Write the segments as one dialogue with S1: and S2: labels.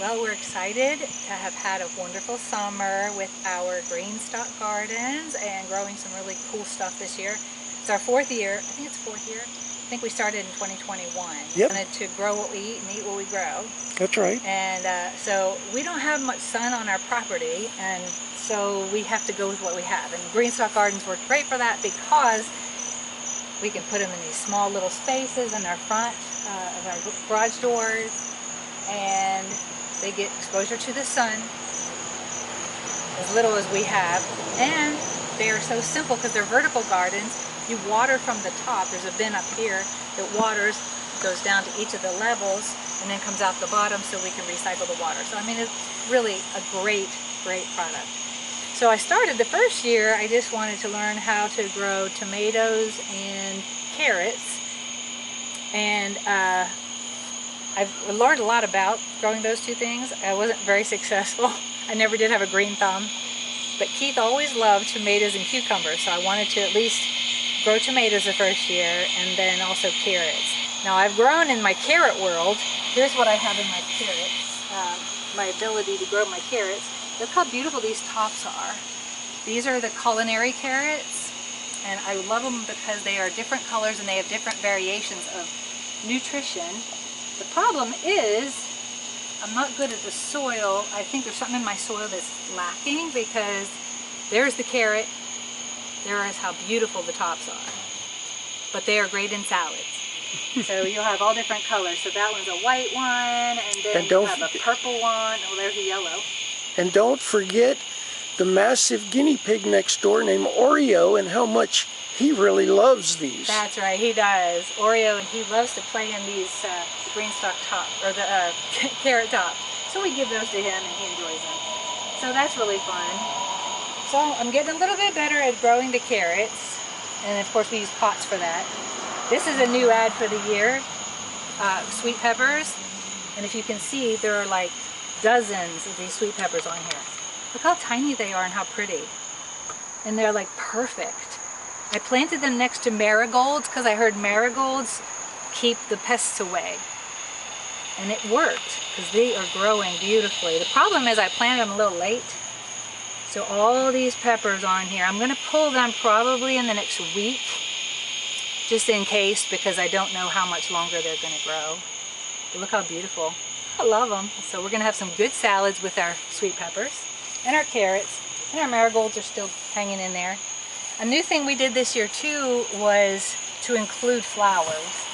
S1: Well, we're excited to have had a wonderful summer with our green stock gardens and growing some really cool stuff this year. It's our 4th year. I think it's 4th year. I think we started in 2021.
S2: Yep.
S1: We wanted to grow what we eat and eat what we grow.
S2: That's right.
S1: And so we don't have much sun on our property, and so we have to go with what we have. And green stock gardens work great for that because we can put them in these small little spaces in our front of our garage doors, and they get exposure to the sun, as little as we have, and they are so simple because they're vertical gardens. You water from the top. There's a bin up here that waters, goes down to each of the levels, and then comes out the bottom so we can recycle the water. So I mean, it's really a great product. So I started the first year, I just wanted to learn how to grow tomatoes and carrots, and I've learned a lot about growing those two things. I wasn't very successful. I never did have a green thumb. But Keith always loved tomatoes and cucumbers, so I wanted to at least grow tomatoes the first year and then also carrots. Now I've grown in my carrot world. Here's what I have in my carrots, my ability to grow my carrots. Look how beautiful these tops are. These are the culinary carrots, and I love them because they are different colors and they have different variations of nutrition. The problem is, I'm not good at the soil. I think there's something in my soil that's lacking, because there's the carrot, there is how beautiful the tops are. But they are great in salads. So you'll have all different colors. So that one's a white one, and then you'll have a purple one. Oh, there's a yellow.
S2: And don't forget the massive guinea pig next door named Oreo, and how much he really loves these.
S1: That's right, he does. Oreo, and he loves to play in these green stock top, or the carrot top. So we give those to him and he enjoys them. So that's really fun. So I'm getting a little bit better at growing the carrots, and of course we use pots for that. This is a new ad for the year, sweet peppers, and if you can see, there are like dozens of these sweet peppers on here. Look how tiny they are and how pretty. And they're like perfect. I planted them next to marigolds because I heard marigolds keep the pests away. And it worked because they are growing beautifully. The problem is I planted them a little late. So all these peppers on here, I'm going to pull them probably in the next week, just in case, because I don't know how much longer they're going to grow. But look how beautiful. I love them. So we're going to have some good salads with our sweet peppers and our carrots, and our marigolds are still hanging in there. A new thing we did this year too was to include flowers.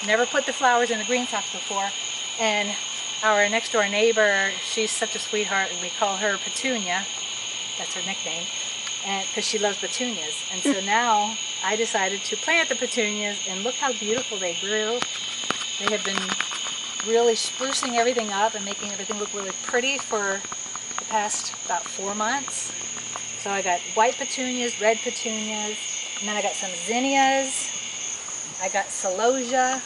S1: Never put the flowers in the green stocks before, and our next door neighbor, she's such a sweetheart, and we call her Petunia. That's her nickname, and because she loves petunias. And so now I decided to plant the petunias, and look how beautiful they grew. They have been really sprucing everything up and making everything look really pretty for the past about 4 months. So I got white petunias, red petunias, and then I got some zinnias. I got celosia,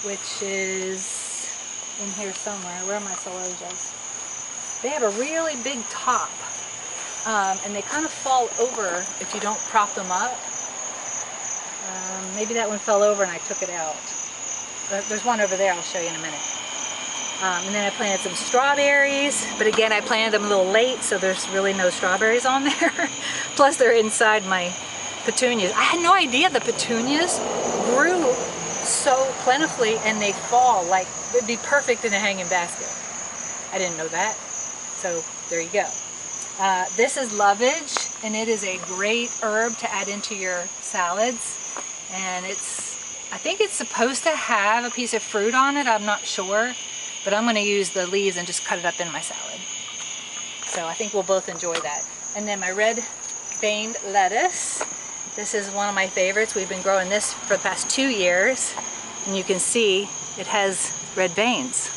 S1: which is in here somewhere. Where are my celosias? They have a really big top, and they kind of fall over if you don't prop them up. Maybe that one fell over and I took it out. There's one over there, I'll show you in a minute. And then I planted some strawberries, but again I planted them a little late, so there's really no strawberries on there. Plus they're inside my petunias. I had no idea the petunias grew so plentifully, and they fall like it'd be perfect in a hanging basket. I didn't know that, so there you go. This is lovage, and it is a great herb to add into your salads, and I think it's supposed to have a piece of fruit on it. I'm not sure, but I'm going to use the leaves and just cut it up in my salad. So I think we'll both enjoy that. And then my red veined lettuce. This is one of my favorites. We've been growing this for the past 2 years, and you can see it has red veins.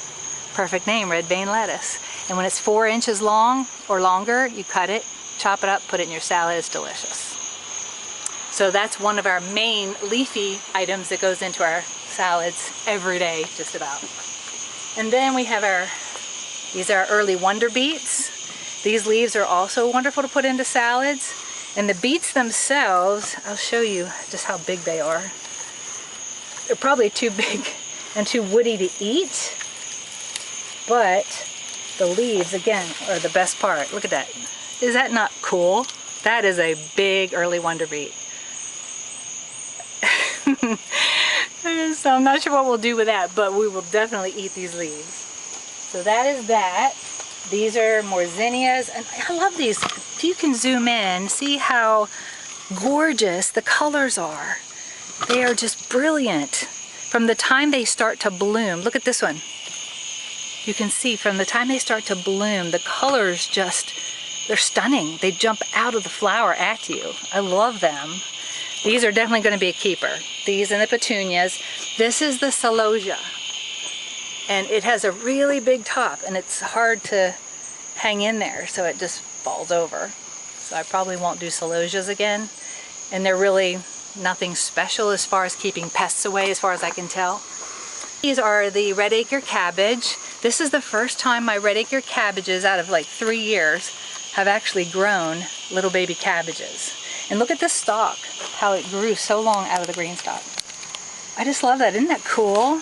S1: Perfect name, red vein lettuce. And when it's 4 inches long or longer, you cut it, chop it up, put it in your salad. It's delicious. So that's one of our main leafy items that goes into our salads every day, just about. And then we have these are our early wonder beets. These leaves are also wonderful to put into salads. And the beets themselves, I'll show you just how big they are. They're probably too big and too woody to eat. But the leaves, again, are the best part. Look at that. Is that not cool? That is a big early wonder beet. So I'm not sure what we'll do with that, but we will definitely eat these leaves. So that is that. These are more zinnias, and I love these. If you can zoom in, see how gorgeous the colors are. They are just brilliant. From the time they start to bloom, look at this one. You can see from the time they start to bloom, the colors just, they're stunning. They jump out of the flower at you. I love them. These are definitely going to be a keeper. These and the petunias. This is the celosia. And it has a really big top, and it's hard to hang in there, so it just falls over. So I probably won't do celosias again. And they're really nothing special as far as keeping pests away, as far as I can tell. These are the red acre cabbage. This is the first time my red acre cabbages, out of like 3 years, have actually grown little baby cabbages. And look at this stalk, how it grew so long out of the green stalk. I just love that. Isn't that cool?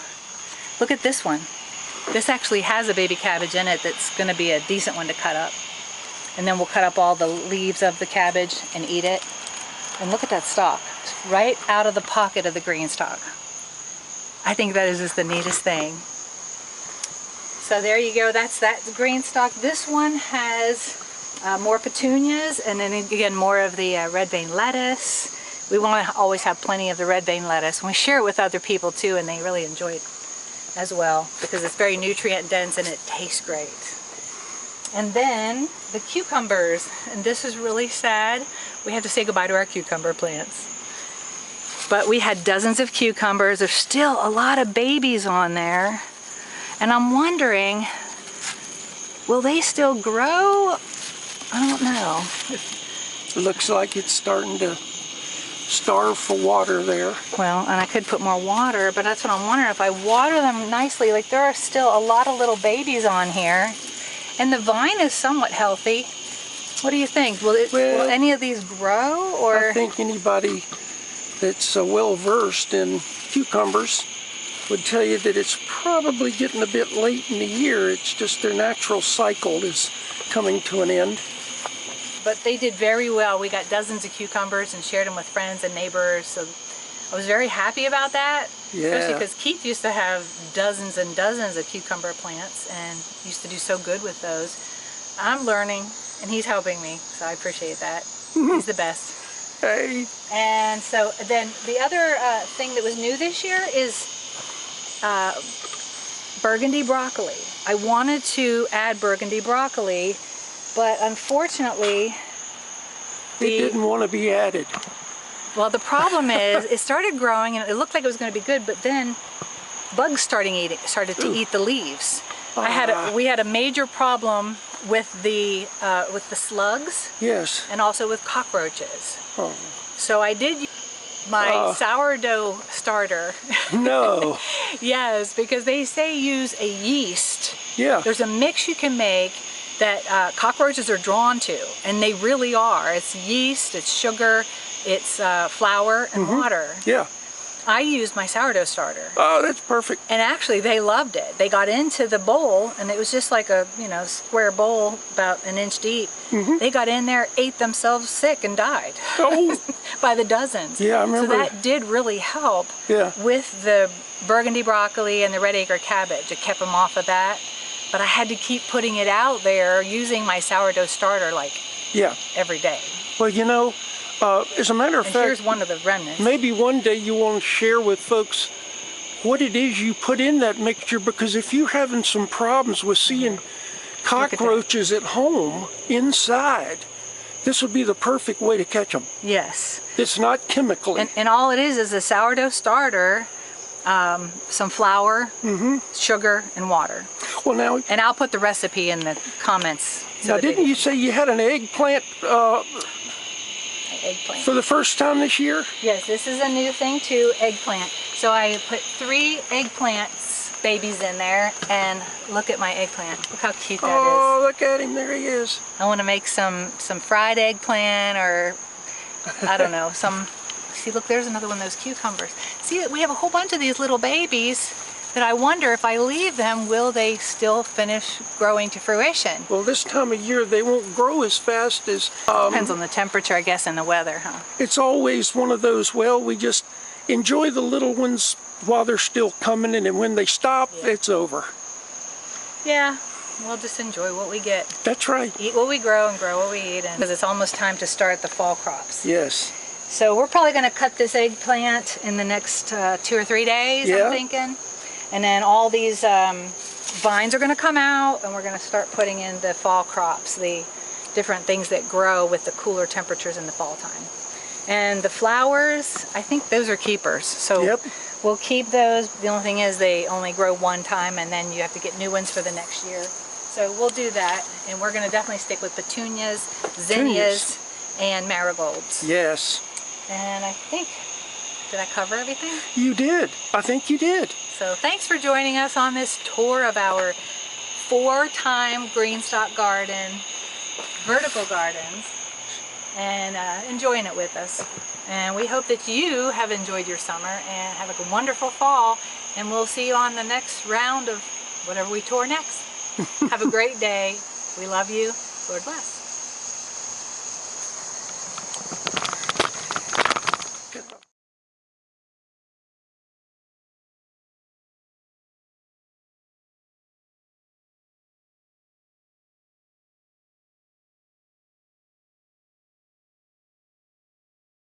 S1: Look at this one. This actually has a baby cabbage in it that's going to be a decent one to cut up. And then we'll cut up all the leaves of the cabbage and eat it. And look at that stalk. It's right out of the pocket of the green stalk. I think that is just the neatest thing. So there you go. That's that green stalk. This one has more petunias, and then again more of the red vein lettuce. We want to always have plenty of the red vein lettuce, and we share it with other people too, and they really enjoy it as well because it's very nutrient dense and it tastes great. And then the cucumbers, and this is really sad. We have to say goodbye to our cucumber plants. But we had dozens of cucumbers. There's still a lot of babies on there, and I'm wondering, will they still grow? I don't know.
S2: It looks like it's starting to starve for water there.
S1: Well, and I could put more water, but that's what I'm wondering. If I water them nicely, like there are still a lot of little babies on here, and the vine is somewhat healthy. What do you think? Will any of these grow? Or
S2: I think anybody that's well versed in cucumbers would tell you that it's probably getting a bit late in the year. It's just their natural cycle is coming to an end.
S1: But they did very well. We got dozens of cucumbers and shared them with friends and neighbors. So I was very happy about that.
S2: Yeah.
S1: Especially because Keith used to have dozens and dozens of cucumber plants and used to do so good with those. I'm learning, and he's helping me, so I appreciate that. He's the best.
S2: Hey.
S1: And so then the other thing that was new this year is burgundy broccoli. I wanted to add burgundy broccoli, but unfortunately,
S2: it didn't want to be added.
S1: Well, the problem is it started growing and it looked like it was going to be good, but then bugs started to eat the leaves. We had a major problem with the slugs.
S2: Yes.
S1: And also with cockroaches.
S2: Oh.
S1: So I did use my sourdough starter.
S2: No.
S1: Yes, because they say use a yeast.
S2: Yeah.
S1: There's a mix you can make that cockroaches are drawn to, and they really are. It's yeast, it's sugar, it's flour and water.
S2: Yeah.
S1: I used my sourdough starter.
S2: Oh, that's perfect.
S1: And actually they loved it. They got into the bowl, and it was just like a square bowl about an inch deep. They got in there, ate themselves sick, and died.
S2: Oh.
S1: By the dozens.
S2: Yeah, I remember.
S1: So that did really help with the burgundy broccoli and the red acre cabbage. It kept them off of that. But I had to keep putting it out there using my sourdough starter every day.
S2: Well, as a matter of fact,
S1: here's one of the remnants.
S2: Maybe one day you want to share with folks what it is you put in that mixture, because if you're having some problems with seeing cockroaches at home inside, this would be the perfect way to catch them.
S1: Yes.
S2: It's not chemically.
S1: And all it is a sourdough starter, some flour, sugar, and water.
S2: Well, now.
S1: And I'll put the recipe in the comments.
S2: Now, didn't you say you had an eggplant?
S1: Eggplant.
S2: For the first time this year?
S1: Yes, this is a new thing too, eggplant. So I put 3 eggplants, babies in there, and look at my eggplant. Look how cute that is.
S2: Oh, look at him, there he is.
S1: I want to make some fried eggplant, or I don't know, see, look, there's another one of those cucumbers. See, we have a whole bunch of these little babies that I wonder if I leave them, will they still finish growing to fruition?
S2: Well, this time of year they won't grow as fast as...
S1: Depends on the temperature, I guess, and the weather, huh?
S2: It's always one of those, well, we just enjoy the little ones while they're still coming, and then when they stop, it's over.
S1: Yeah, we'll just enjoy what we get.
S2: That's right.
S1: Eat what we grow and grow what we eat, because it's almost time to start the fall crops.
S2: Yes.
S1: So we're probably going to cut this eggplant in the next 2 or 3 days, I'm thinking. And then all these vines are going to come out, and we're going to start putting in the fall crops, the different things that grow with the cooler temperatures in the fall time. And the flowers, I think those are keepers. So we'll keep those. The only thing is they only grow one time, and then you have to get new ones for the next year. So we'll do that, and we're going to definitely stick with petunias, zinnias, and marigolds. Yes. And I think, did I cover everything?
S2: You did. I think you did.
S1: So thanks for joining us on this tour of our 4-time greenstock garden, vertical gardens, and enjoying it with us. And we hope that you have enjoyed your summer and have a wonderful fall, and we'll see you on the next round of whatever we tour next. Have a great day. We love you. Lord bless.